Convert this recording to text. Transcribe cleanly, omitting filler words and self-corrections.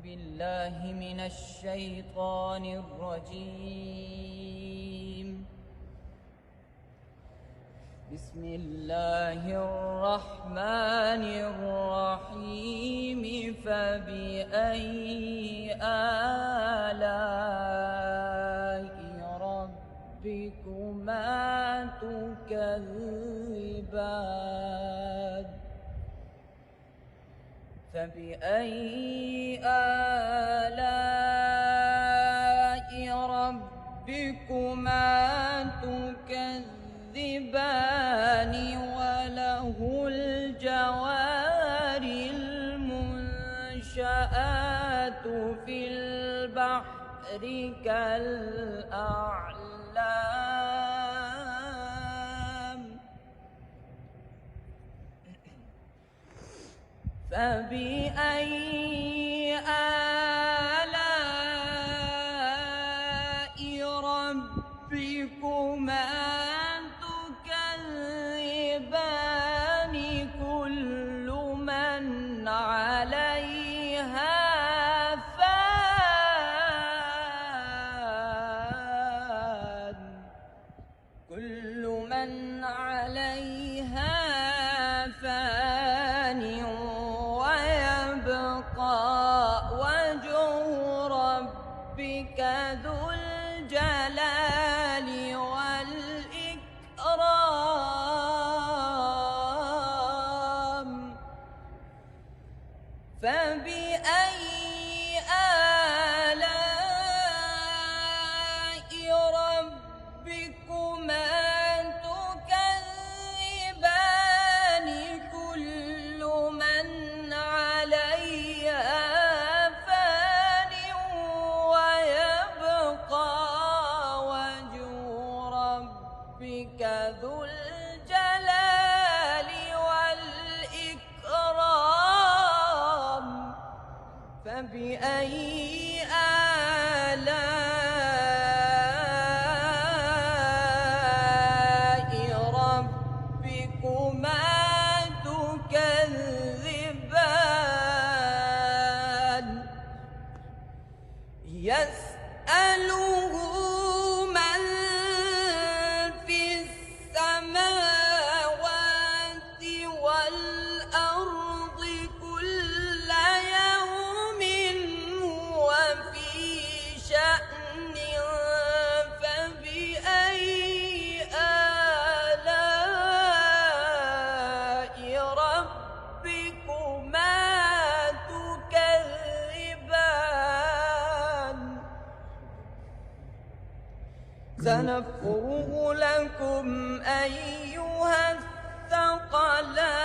بالله من الشيطان الرجيم. بسم الله الرحمن الرحيم. فبأي آلاء ربكما تكذبان؟ فبأي آلاء ربكما تكذبان؟ وله الجوار المنشآت في البحر كالأعلام. فبأي آلاء ربكما تكذبان؟ كل من عليها فان. كل من عليها فان، وجه ربك ذو الجلال والإكرام. فبأي آلاء ربكما تكذبان؟ كل من عليها فان، ويبقى وجه ربك ذو الجلال والإكرام. فبأي آلاء ربكما تكذبان؟ يسأله من في السماوات والأرض كل يوم هو في شأن. فبأي آلاء ربكما تكذبان؟ سنفرغ لكم أيها الثقلان.